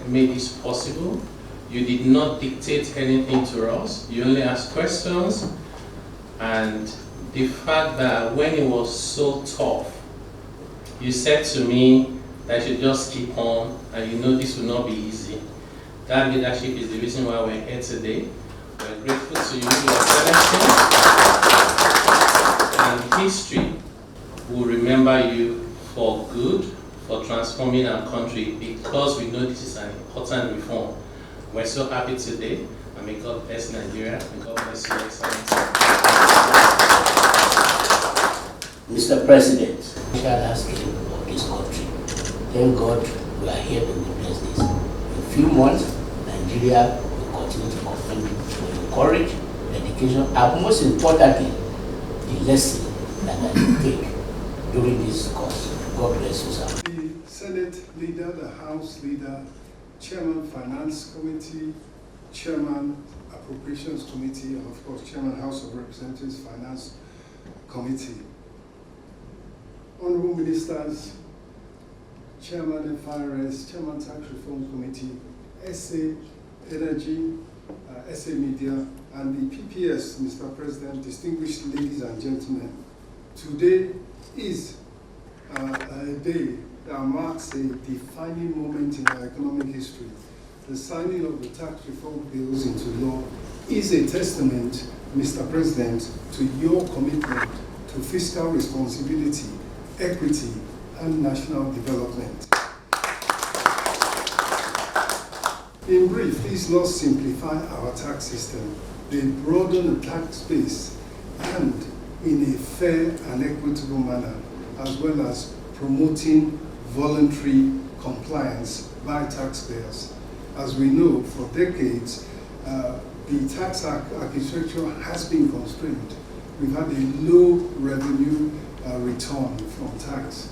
made this possible. You did not dictate anything to us. You only asked questions. And the fact that when it was so tough, you said to me that I should just keep on, and you know this will not be easy. That leadership is the reason why we're here today. We're grateful to you, Your Excellency. And history will remember you for good, for transforming our country, because we know this is an important reform. We're so happy today, and may God bless Nigeria, and God bless Your Excellency. Mr. President, we shall ask him of this country. Thank God we are here to witness this. In a few months, Nigeria will continue to offend your courage, dedication, and most importantly, the lesson that I will take during this course. God bless you, sir. The Senate leader, the House leader, Chairman Finance Committee, Chairman Appropriations Committee, and of course Chairman House of Representatives Finance Committee. Honorable Ministers, Chairman FIRS, Chairman Tax Reform Committee, SA Energy, SA Media, and the PPS, Mr. President, distinguished ladies and gentlemen. Today is a day that marks a defining moment in our economic history. The signing of the tax reform bills into law is a testament, Mr. President, to your commitment to fiscal responsibility, equity, and national development. In brief, these laws simplify our tax system. They broaden the tax base and in a fair and equitable manner, as well as promoting voluntary compliance by taxpayers. As we know, for decades, the tax architecture has been constrained. We've had a low revenue return from tax,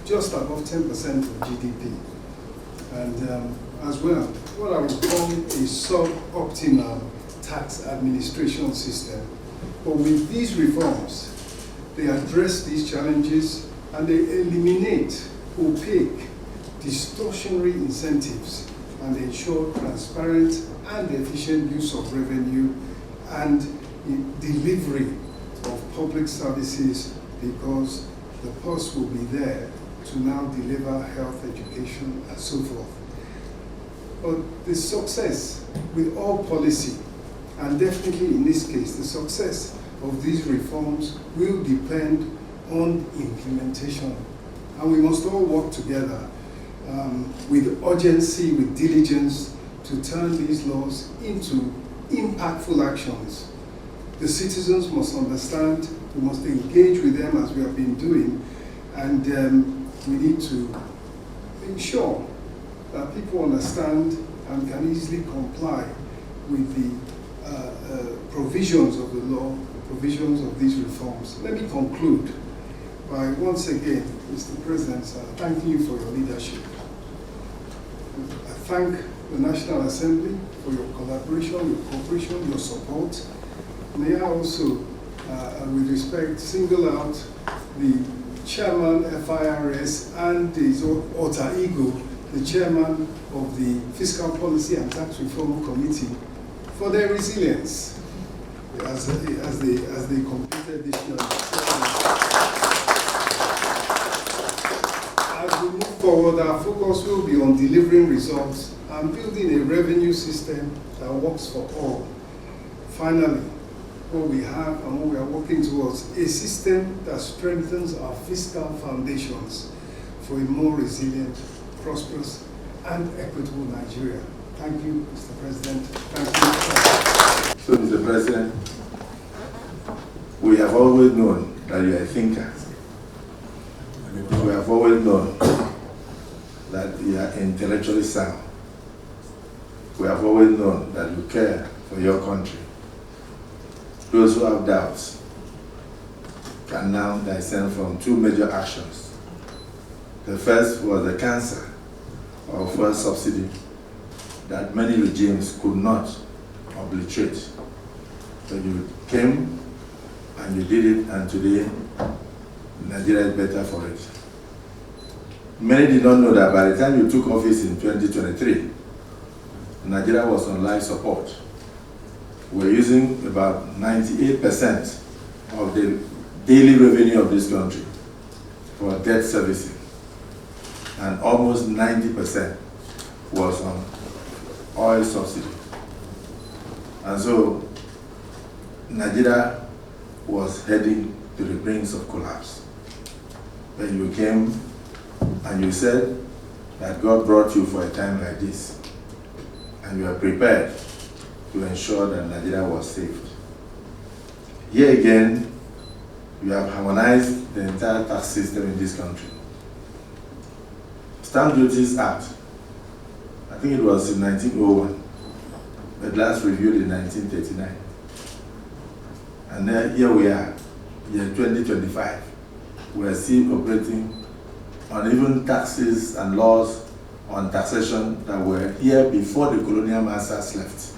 just above 10% of GDP. And as well, what I would call a sub-optimal tax administration system. But with these reforms, they address these challenges and they eliminate opaque, distortionary incentives and ensure transparent and efficient use of revenue and delivery of public services, because the purse will be there to now deliver health, education, and so forth. But the success with all policy, and definitely in this case, the success of these reforms will depend on implementation. And we must all work together with urgency, with diligence, to turn these laws into impactful actions. The citizens must understand, we must engage with them as we have been doing, and we need to ensure that people understand and can easily comply with the provisions of the law, the provisions of these reforms. Let me conclude by once again, Mr. President, thanking you for your leadership. I thank the National Assembly for your collaboration, your cooperation, your support. May I also, with respect, single out the Chairman FIRS and his alter ego, the Chairman of the Fiscal Policy and Tax Reform Committee, for their resilience as they completed this year. As we move forward, our focus will be on delivering results and building a revenue system that works for all. Finally, what we have and what we are working towards, a system that strengthens our fiscal foundations for a more resilient, prosperous, and equitable Nigeria. Thank you, Mr. President. Thank you. So, Mr. President, we have always known that you are a thinker. We have always known that you are intellectually sound. We have always known that you care for your country. Those who have doubts can now discern from two major actions. The first was the cancer of fuel subsidy that many regimes could not obliterate. So you came and you did it, and today Nigeria is better for it. Many did not know that by the time you took office in 2023, Nigeria was on life support. We're using about 98% of the daily revenue of this country for debt servicing, and almost 90% was on oil subsidy. And so Nigeria was heading to the brink of collapse. Then you came and you said that God brought you for a time like this, and you are prepared to ensure that Nigeria was saved. Here again, you have harmonized the entire tax system in this country. Stamp Duties Act, I think it was in 1901, but last reviewed in 1939. And then here we are, year 2025. We are still operating on even taxes and laws on taxation that were here before the colonial masters left.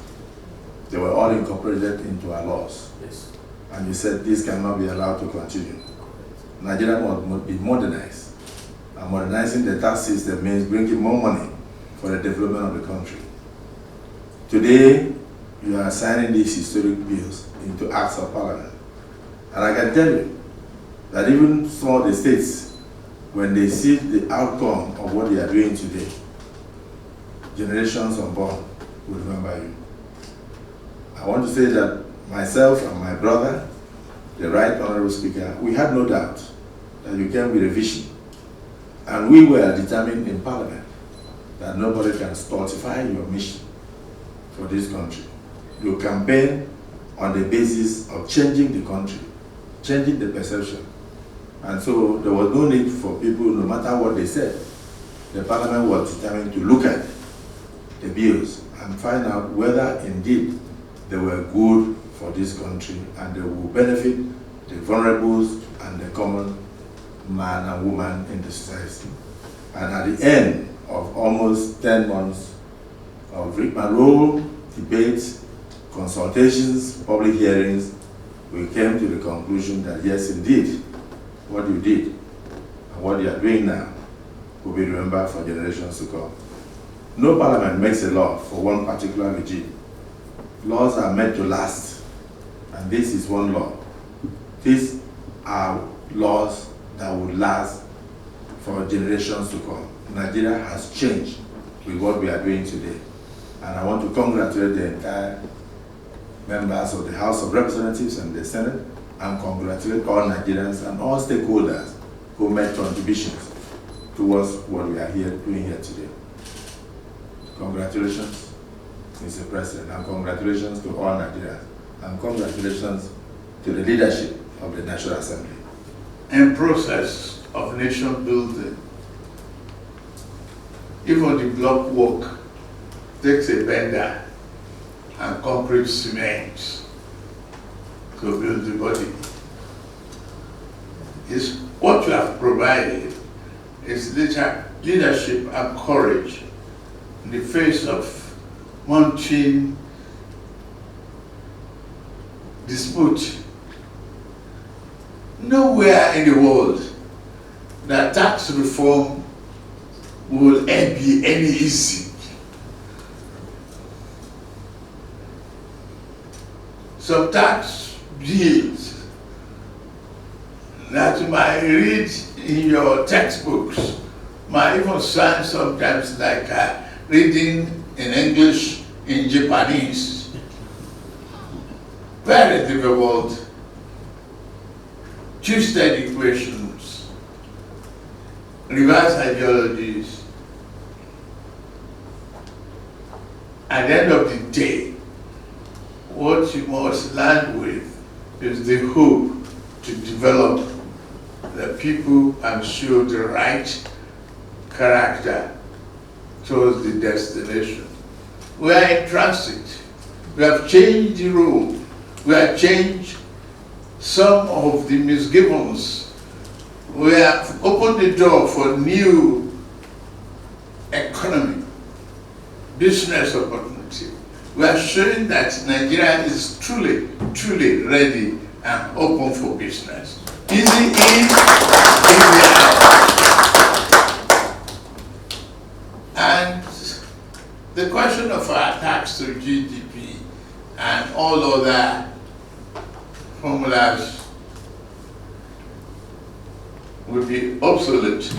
They were all incorporated into our laws. Yes. And you said this cannot be allowed to continue. Nigeria must be modernized. And modernizing the tax system means bringing more money for the development of the country. Today, you are signing these historic bills into acts of parliament. And I can tell you that even some of the states, when they see the outcome of what they are doing today, generations unborn will remember you. I want to say that myself and my brother, the Right Honorable Speaker, we had no doubt that you came with a vision. And we were determined in Parliament that nobody can stultify your mission for this country. You campaign on the basis of changing the country, changing the perception. And so there was no need for people, no matter what they said, the Parliament was determined to look at the bills and find out whether indeed they were good for this country and they will benefit the vulnerables and the common man and woman in the society. And at the end of almost 10 months of rigmarole, debates, consultations, public hearings, we came to the conclusion that yes, indeed, what you did and what you are doing now will be remembered for generations to come. No parliament makes a law for one particular regime. Laws are meant to last, and this is one law. These are laws that will last for generations to come. Nigeria has changed with what we are doing today. And I want to congratulate the entire members of the House of Representatives and the Senate, and congratulate all Nigerians and all stakeholders who made contributions towards what we are doing here today. Congratulations, Mr. President, and congratulations to all Nigerians, and congratulations to the leadership of the National Assembly. In process of nation building, even the block work takes a bender and concrete cement to build the body. Is what you have provided is leadership and courage in the face of mounting dispute. Nowhere in the world that tax reform will ever be any easy. Some tax bills that you might read in your textbooks might even sound sometimes like reading in English in Japanese. Very difficult, twisted equations, reverse ideologies. At the end of the day, what you must land with is the hope to develop the people and show the right character towards the destination. We are in transit. We have changed the road. We have changed some of the misgivings. We have opened the door for new economy, business opportunity. We are showing that Nigeria is truly, truly ready and open for business. Easy in, easy out. the question of our tax to GDP and all other formulas would be obsolete.